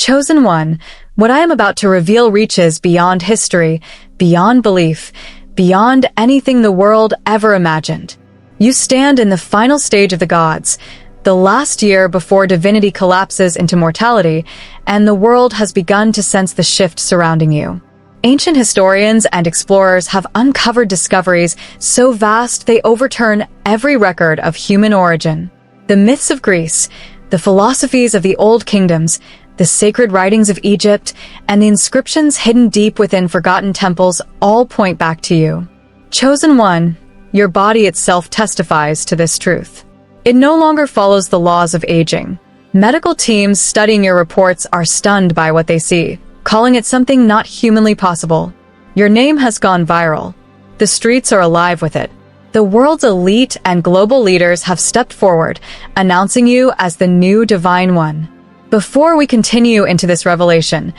Chosen One, what I am about to reveal reaches beyond history, beyond belief, beyond anything the world ever imagined. You stand in the final stage of the gods, the last year before divinity collapses into mortality, and the world has begun to sense the shift surrounding you. Ancient historians and explorers have uncovered discoveries so vast they overturn every record of human origin. The myths of Greece, the philosophies of the old kingdoms, the sacred writings of Egypt, and the inscriptions hidden deep within forgotten temples all point back to you. Chosen One, your body itself testifies to this truth. It no longer follows the laws of aging. Medical teams studying your reports are stunned by what they see, calling it something not humanly possible. Your name has gone viral. The streets are alive with it. The world's elite and global leaders have stepped forward, announcing you as the new Divine One. Before we continue into this revelation,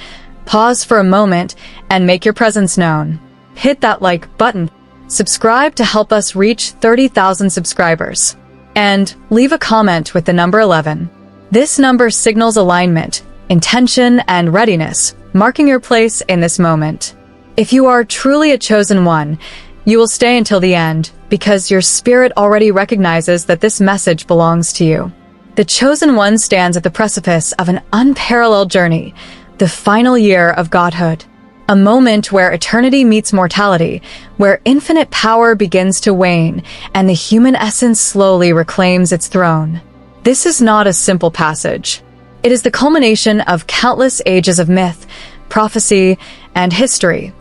pause for a moment and make your presence known. Hit that like button, subscribe to help us reach 30,000 subscribers, and leave a comment with the number 11. This number signals alignment, intention, and readiness, marking your place in this moment. If you are truly a chosen one, you will stay until the end, because your spirit already recognizes that this message belongs to you. The chosen one stands at the precipice of an unparalleled journey, the final year of godhood. A moment where eternity meets mortality, where infinite power begins to wane, and the human essence slowly reclaims its throne. This is not a simple passage. It is the culmination of countless ages of myth, prophecy, and history,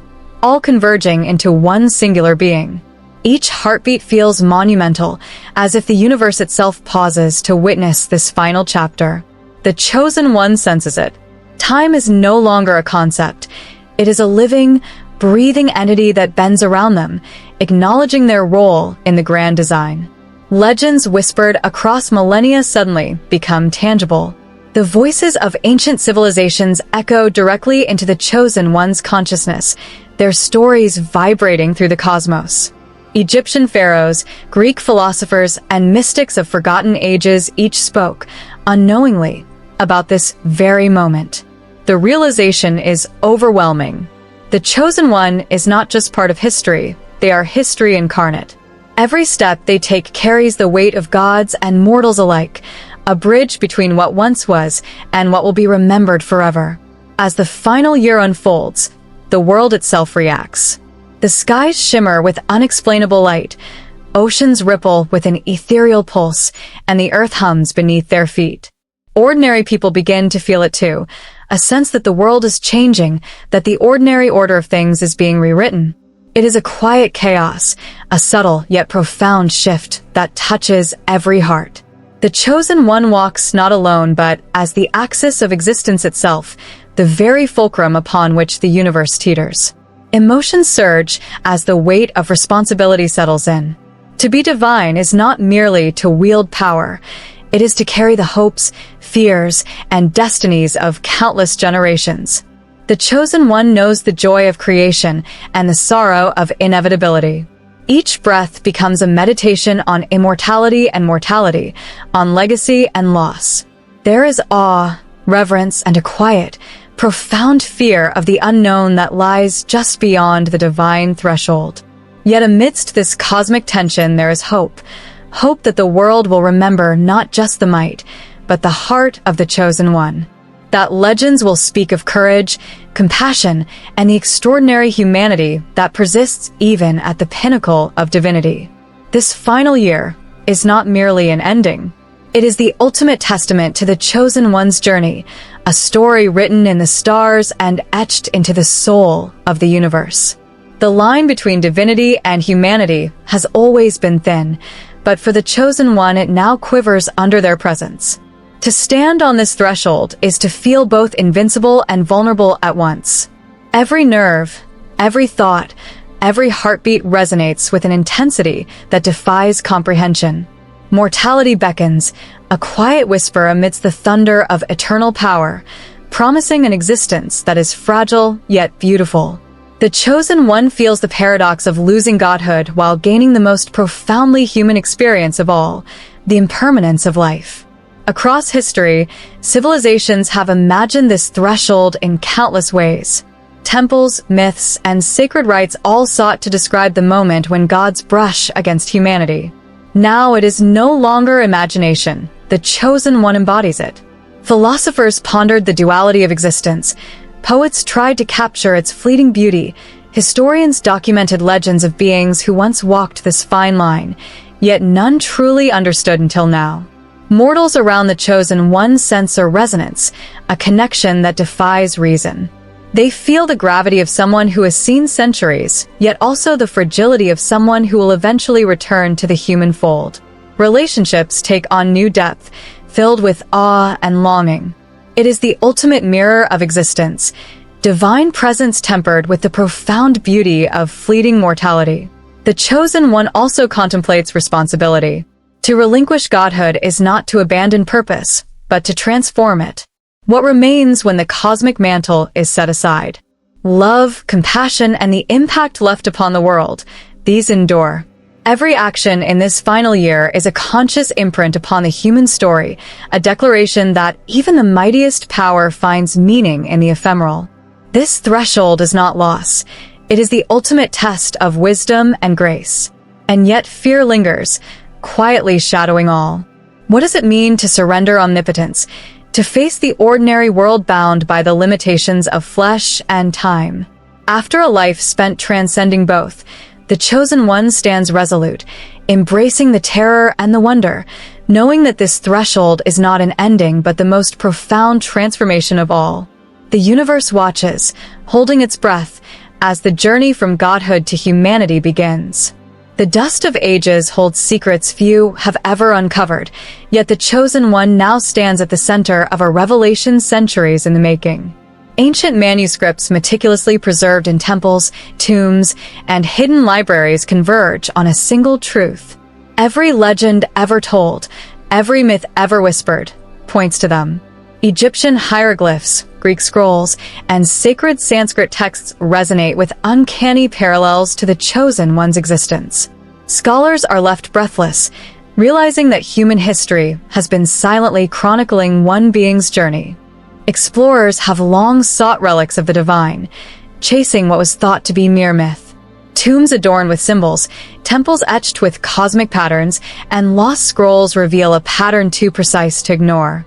all converging into one singular being. Each heartbeat feels monumental, as if the universe itself pauses to witness this final chapter. The chosen one senses it. Time is no longer a concept. It is a living, breathing entity that bends around them, acknowledging their role in the grand design. Legends whispered across millennia suddenly become tangible. The voices of ancient civilizations echo directly into the chosen one's consciousness, their stories vibrating through the cosmos. Egyptian pharaohs, Greek philosophers, and mystics of forgotten ages each spoke, unknowingly, about this very moment. The realization is overwhelming. The chosen one is not just part of history, they are history incarnate. Every step they take carries the weight of gods and mortals alike, a bridge between what once was and what will be remembered forever. As the final year unfolds, the world itself reacts. The skies shimmer with unexplainable light, oceans ripple with an ethereal pulse, and the earth hums beneath their feet. Ordinary people begin to feel it too, a sense that the world is changing, that the ordinary order of things is being rewritten. It is a quiet chaos, a subtle yet profound shift that touches every heart. The chosen one walks not alone but as the axis of existence itself, the very fulcrum upon which the universe teeters. Emotions surge as the weight of responsibility settles in. To be divine is not merely to wield power. It is to carry the hopes, fears, and destinies of countless generations. The chosen one knows the joy of creation and the sorrow of inevitability. Each breath becomes a meditation on immortality and mortality, on legacy and loss. There is awe, reverence, and a quiet, profound fear of the unknown that lies just beyond the divine threshold. Yet amidst this cosmic tension there is hope. Hope that the world will remember not just the might, but the heart of the chosen one. That legends will speak of courage, compassion, and the extraordinary humanity that persists even at the pinnacle of divinity. This final year is not merely an ending. It is the ultimate testament to the chosen one's journey, a story written in the stars and etched into the soul of the universe. The line between divinity and humanity has always been thin, but for the chosen one it now quivers under their presence. To stand on this threshold is to feel both invincible and vulnerable at once. Every nerve, every thought, every heartbeat resonates with an intensity that defies comprehension. Mortality beckons, a quiet whisper amidst the thunder of eternal power, promising an existence that is fragile yet beautiful. The chosen one feels the paradox of losing godhood while gaining the most profoundly human experience of all, the impermanence of life. Across history, civilizations have imagined this threshold in countless ways. Temples, myths, and sacred rites all sought to describe the moment when gods brush against humanity. Now it is no longer imagination. The Chosen One embodies it. Philosophers pondered the duality of existence. Poets tried to capture its fleeting beauty. Historians documented legends of beings who once walked this fine line, yet none truly understood until now. Mortals around the Chosen One sense a resonance, a connection that defies reason. They feel the gravity of someone who has seen centuries, yet also the fragility of someone who will eventually return to the human fold. Relationships take on new depth, filled with awe and longing. It is the ultimate mirror of existence, divine presence tempered with the profound beauty of fleeting mortality. The Chosen One also contemplates responsibility. To relinquish godhood is not to abandon purpose, but to transform it. What remains when the cosmic mantle is set aside? Love, compassion, and the impact left upon the world. These endure. Every action in this final year is a conscious imprint upon the human story, a declaration that even the mightiest power finds meaning in the ephemeral. This threshold is not loss. It is the ultimate test of wisdom and grace. And yet fear lingers, quietly shadowing all. What does it mean to surrender omnipotence? To face the ordinary world bound by the limitations of flesh and time. After a life spent transcending both, the Chosen One stands resolute, embracing the terror and the wonder, knowing that this threshold is not an ending but the most profound transformation of all. The universe watches, holding its breath, as the journey from godhood to humanity begins. The dust of ages holds secrets few have ever uncovered, yet the Chosen One now stands at the center of a revelation centuries in the making. Ancient manuscripts meticulously preserved in temples, tombs, and hidden libraries converge on a single truth. Every legend ever told, every myth ever whispered, points to them. Egyptian hieroglyphs, Greek scrolls, and sacred Sanskrit texts resonate with uncanny parallels to the Chosen One's existence. Scholars are left breathless, realizing that human history has been silently chronicling one being's journey. Explorers have long sought relics of the divine, chasing what was thought to be mere myth. Tombs adorned with symbols, temples etched with cosmic patterns, and lost scrolls reveal a pattern too precise to ignore.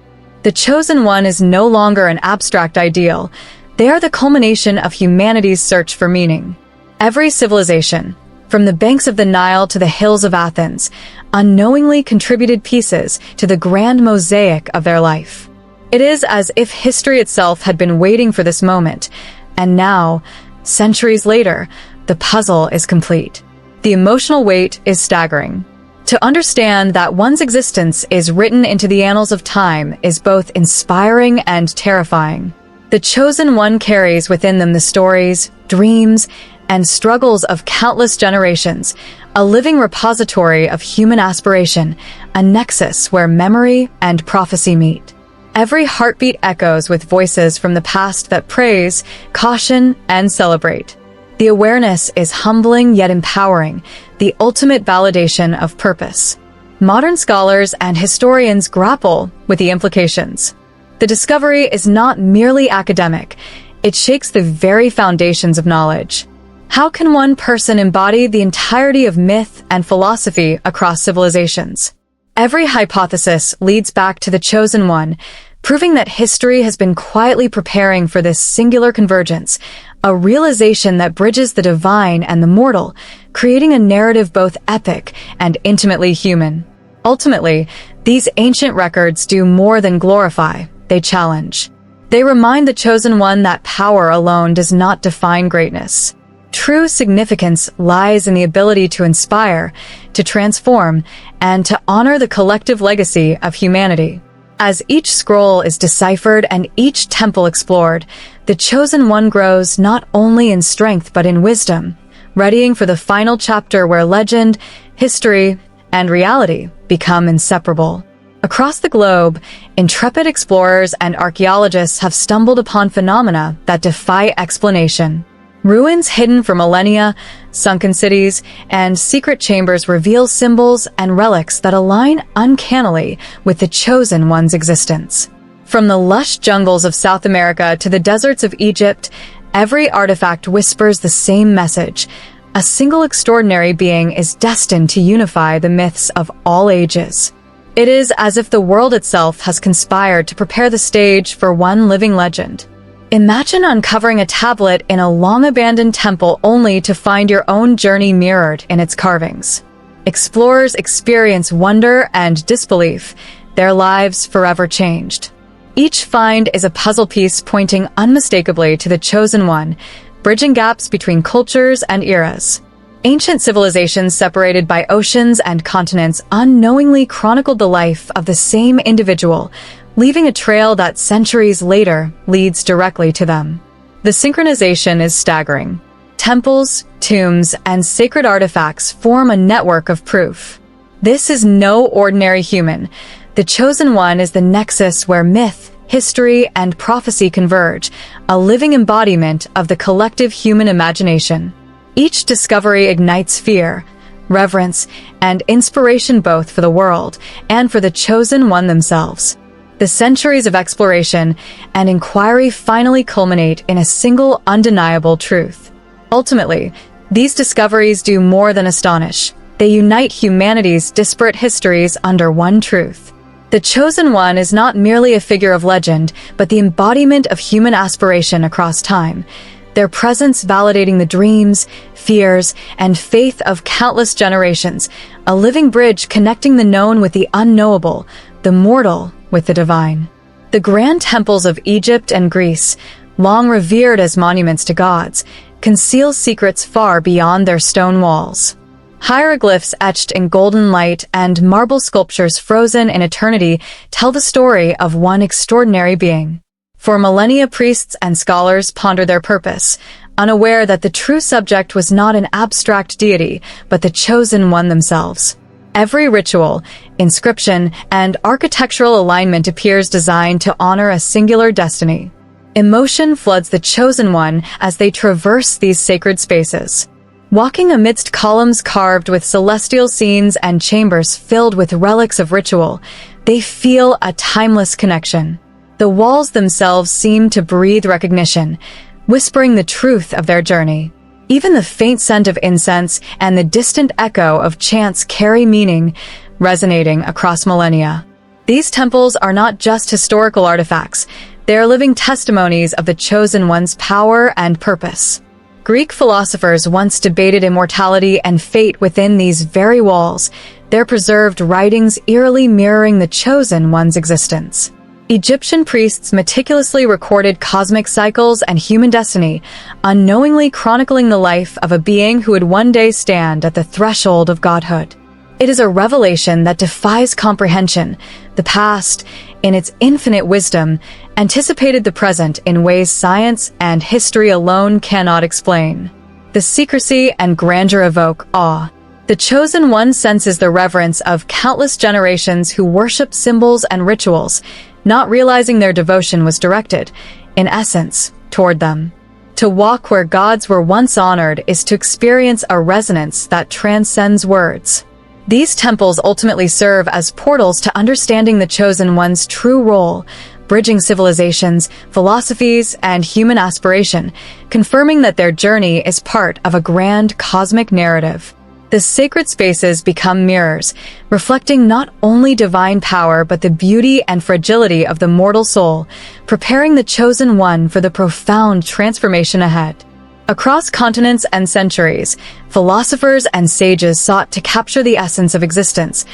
The Chosen One is no longer an abstract ideal. They are the culmination of humanity's search for meaning. Every civilization, from the banks of the Nile to the hills of Athens, unknowingly contributed pieces to the grand mosaic of their life. It is as if history itself had been waiting for this moment, and now, centuries later, the puzzle is complete. The emotional weight is staggering. To understand that one's existence is written into the annals of time is both inspiring and terrifying. The Chosen One carries within them the stories, dreams, and struggles of countless generations, a living repository of human aspiration, a nexus where memory and prophecy meet. Every heartbeat echoes with voices from the past that praise, caution, and celebrate. The awareness is humbling yet empowering, the ultimate validation of purpose. Modern scholars and historians grapple with the implications. The discovery is not merely academic, it shakes the very foundations of knowledge. How can one person embody the entirety of myth and philosophy across civilizations? Every hypothesis leads back to the Chosen One, proving that history has been quietly preparing for this singular convergence, a realization that bridges the divine and the mortal, creating a narrative both epic and intimately human. Ultimately, these ancient records do more than glorify, they challenge. They remind the Chosen One that power alone does not define greatness. True significance lies in the ability to inspire, to transform, and to honor the collective legacy of humanity. As each scroll is deciphered and each temple explored, the Chosen One grows not only in strength but in wisdom, readying for the final chapter where legend, history, and reality become inseparable. Across the globe, intrepid explorers and archaeologists have stumbled upon phenomena that defy explanation. Ruins hidden for millennia, sunken cities, and secret chambers reveal symbols and relics that align uncannily with the Chosen One's existence. From the lush jungles of South America to the deserts of Egypt, every artifact whispers the same message. A single extraordinary being is destined to unify the myths of all ages. It is as if the world itself has conspired to prepare the stage for one living legend. Imagine uncovering a tablet in a long-abandoned temple only to find your own journey mirrored in its carvings. Explorers experience wonder and disbelief, their lives forever changed. Each find is a puzzle piece pointing unmistakably to the Chosen One, bridging gaps between cultures and eras. Ancient civilizations separated by oceans and continents unknowingly chronicled the life of the same individual, leaving a trail that centuries later leads directly to them. The synchronization is staggering. Temples, tombs, and sacred artifacts form a network of proof. This is no ordinary human. The Chosen One is the nexus where myth, history, and prophecy converge, a living embodiment of the collective human imagination. Each discovery ignites fear, reverence, and inspiration both for the world and for the Chosen One themselves. The centuries of exploration and inquiry finally culminate in a single undeniable truth. Ultimately, these discoveries do more than astonish. They unite humanity's disparate histories under one truth. The Chosen One is not merely a figure of legend, but the embodiment of human aspiration across time. Their presence validating the dreams, fears, and faith of countless generations, a living bridge connecting the known with the unknowable, the mortal with the divine. The grand temples of Egypt and Greece, long revered as monuments to gods, conceal secrets far beyond their stone walls. Hieroglyphs etched in golden light and marble sculptures frozen in eternity tell the story of one extraordinary being. For millennia, priests and scholars ponder their purpose, unaware that the true subject was not an abstract deity, but the Chosen One themselves. Every ritual, inscription, and architectural alignment appears designed to honor a singular destiny. Emotion floods the Chosen One as they traverse these sacred spaces. Walking amidst columns carved with celestial scenes and chambers filled with relics of ritual, they feel a timeless connection. The walls themselves seem to breathe recognition, whispering the truth of their journey. Even the faint scent of incense and the distant echo of chants carry meaning, resonating across millennia. These temples are not just historical artifacts, they are living testimonies of the Chosen One's power and purpose. Greek philosophers once debated immortality and fate within these very walls, their preserved writings eerily mirroring the Chosen One's existence. Egyptian priests meticulously recorded cosmic cycles and human destiny, unknowingly chronicling the life of a being who would one day stand at the threshold of godhood. It is a revelation that defies comprehension. The past, in its infinite wisdom, anticipated the present in ways science and history alone cannot explain. The secrecy and grandeur evoke awe. The Chosen One senses the reverence of countless generations who worship symbols and rituals, not realizing their devotion was directed, in essence, toward them. To walk where gods were once honored is to experience a resonance that transcends words. These temples ultimately serve as portals to understanding the Chosen One's true role, bridging civilizations, philosophies, and human aspiration, confirming that their journey is part of a grand cosmic narrative. The sacred spaces become mirrors, reflecting not only divine power but the beauty and fragility of the mortal soul, preparing the Chosen One for the profound transformation ahead. Across continents and centuries, philosophers and sages sought to capture the essence of existence,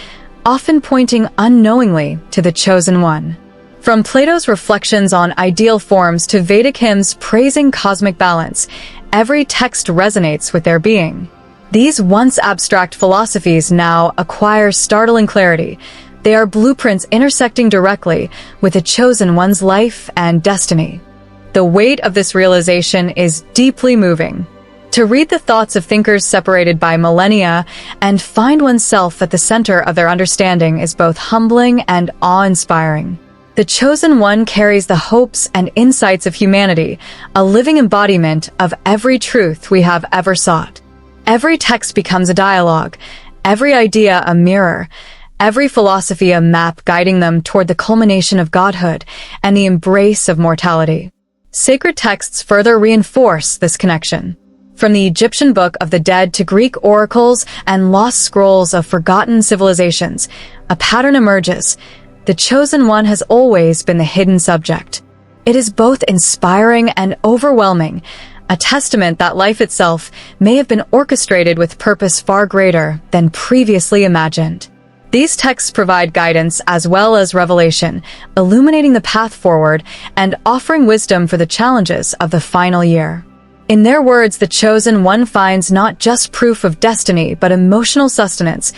often pointing unknowingly to the Chosen One. From Plato's reflections on ideal forms to Vedic hymns praising cosmic balance, every text resonates with their being. These once abstract philosophies now acquire startling clarity. They are blueprints intersecting directly with the Chosen One's life and destiny. The weight of this realization is deeply moving. To read the thoughts of thinkers separated by millennia and find oneself at the center of their understanding is both humbling and awe-inspiring. The Chosen One carries the hopes and insights of humanity, a living embodiment of every truth we have ever sought. Every text becomes a dialogue, every idea a mirror, every philosophy a map guiding them toward the culmination of godhood and the embrace of mortality. Sacred texts further reinforce this connection. From the Egyptian Book of the Dead to Greek oracles and lost scrolls of forgotten civilizations, a pattern emerges. The Chosen One has always been the hidden subject. It is both inspiring and overwhelming, a testament that life itself may have been orchestrated with purpose far greater than previously imagined. These texts provide guidance as well as revelation, illuminating the path forward and offering wisdom for the challenges of the final year. In their words, the Chosen One finds not just proof of destiny, but emotional sustenance,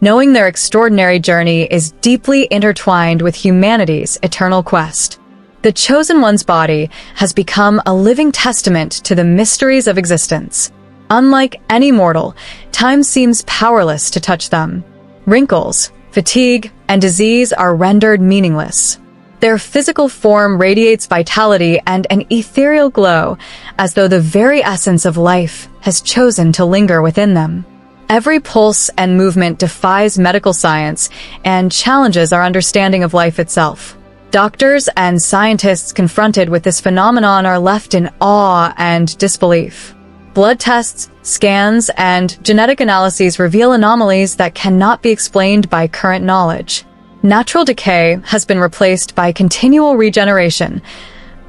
knowing their extraordinary journey is deeply intertwined with humanity's eternal quest. The Chosen One's body has become a living testament to the mysteries of existence. Unlike any mortal, time seems powerless to touch them. Wrinkles, fatigue, and disease are rendered meaningless. Their physical form radiates vitality and an ethereal glow, as though the very essence of life has chosen to linger within them. Every pulse and movement defies medical science and challenges our understanding of life itself. Doctors and scientists confronted with this phenomenon are left in awe and disbelief. Blood tests, scans, and genetic analyses reveal anomalies that cannot be explained by current knowledge. Natural decay has been replaced by continual regeneration,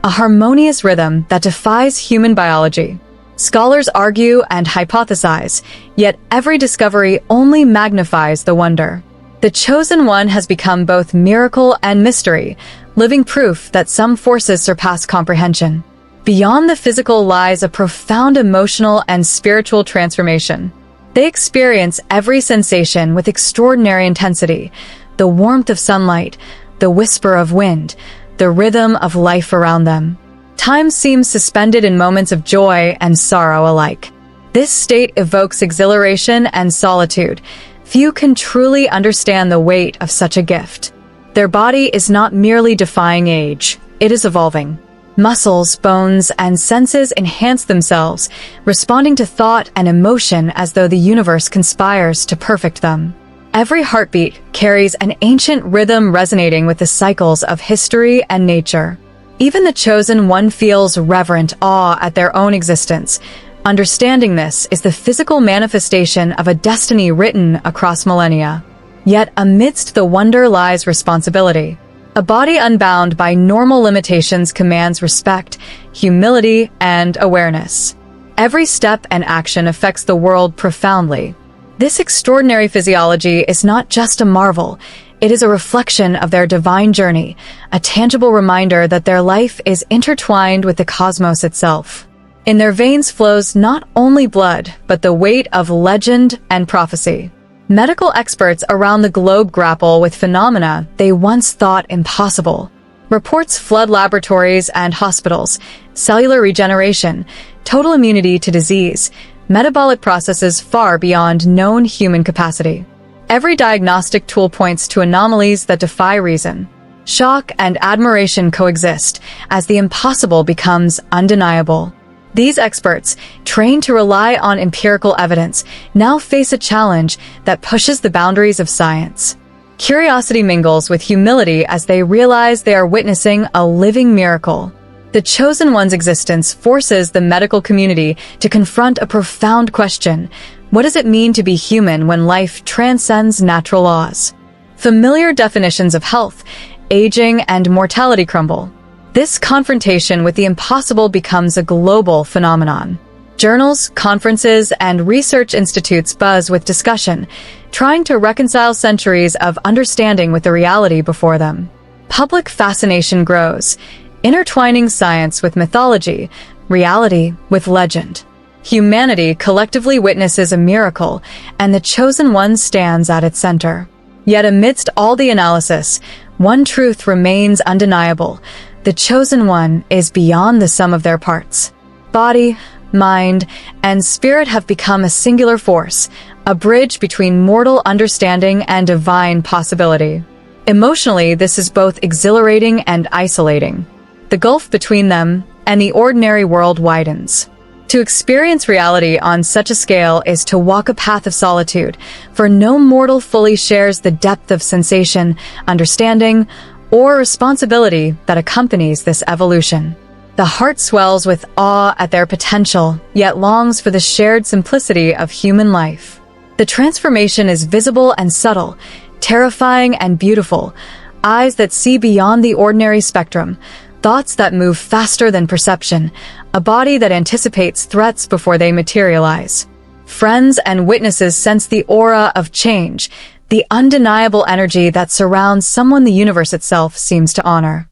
a harmonious rhythm that defies human biology. Scholars argue and hypothesize, yet every discovery only magnifies the wonder. The Chosen One has become both miracle and mystery, living proof that some forces surpass comprehension. Beyond the physical lies a profound emotional and spiritual transformation. They experience every sensation with extraordinary intensity: the warmth of sunlight, the whisper of wind, the rhythm of life around them. Time seems suspended in moments of joy and sorrow alike. This state evokes exhilaration and solitude. Few can truly understand the weight of such a gift. Their body is not merely defying age, it is evolving. Muscles, bones, and senses enhance themselves, responding to thought and emotion as though the universe conspires to perfect them. Every heartbeat carries an ancient rhythm resonating with the cycles of history and nature. Even the Chosen One feels reverent awe at their own existence. Understanding this is the physical manifestation of a destiny written across millennia. Yet amidst the wonder lies responsibility. A body unbound by normal limitations commands respect, humility, and awareness. Every step and action affects the world profoundly. This extraordinary physiology is not just a marvel, it is a reflection of their divine journey, a tangible reminder that their life is intertwined with the cosmos itself. In their veins flows not only blood, but the weight of legend and prophecy. Medical experts around the globe grapple with phenomena they once thought impossible. Reports flood laboratories and hospitals: cellular regeneration, total immunity to disease, metabolic processes far beyond known human capacity. Every diagnostic tool points to anomalies that defy reason. Shock and admiration coexist as the impossible becomes undeniable. These experts, trained to rely on empirical evidence, now face a challenge that pushes the boundaries of science. Curiosity mingles with humility as they realize they are witnessing a living miracle. The Chosen One's existence forces the medical community to confront a profound question: what does it mean to be human when life transcends natural laws? Familiar definitions of health, aging, and mortality crumble. This confrontation with the impossible becomes a global phenomenon. Journals, conferences, and research institutes buzz with discussion, trying to reconcile centuries of understanding with the reality before them. Public fascination grows, intertwining science with mythology, reality with legend. Humanity collectively witnesses a miracle, and the Chosen One stands at its center. Yet amidst all the analysis, one truth remains undeniable: the Chosen One is beyond the sum of their parts. Body, mind, and spirit have become a singular force, a bridge between mortal understanding and divine possibility. Emotionally, this is both exhilarating and isolating. The gulf between them and the ordinary world widens. To experience reality on such a scale is to walk a path of solitude, for no mortal fully shares the depth of sensation, understanding, or responsibility that accompanies this evolution. The heart swells with awe at their potential, yet longs for the shared simplicity of human life. The transformation is visible and subtle, terrifying and beautiful, eyes that see beyond the ordinary spectrum, thoughts that move faster than perception, a body that anticipates threats before they materialize. Friends and witnesses sense the aura of change, the undeniable energy that surrounds someone the universe itself seems to honor.